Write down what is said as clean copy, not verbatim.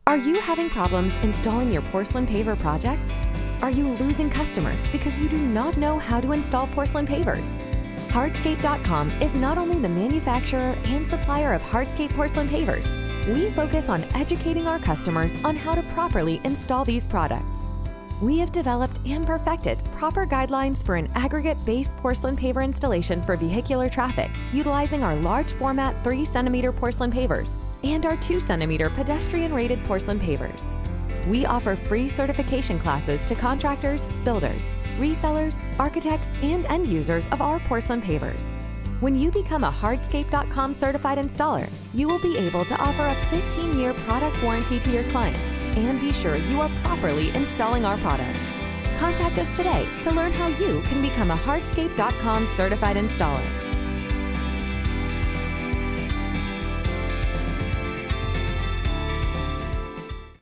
Are you having problems installing your porcelain paver projects? Are you losing customers because you do not know how to install porcelain pavers? Hardscape.com is not only the manufacturer and supplier of hardscape porcelain pavers, we focus on educating our customers on how to properly install these products. We have developed and perfected proper guidelines for an aggregate-based porcelain paver installation for vehicular traffic, utilizing our large format 3 cm porcelain pavers and our 2 cm pedestrian-rated porcelain pavers. We offer free certification classes to contractors, builders, resellers, architects, and end users of our porcelain pavers. When you become a Hardscape.com certified installer, you will be able to offer a 15-year product warranty to your clients and be sure you are properly installing our products. Contact us today to learn how you can become a Hardscape.com certified installer.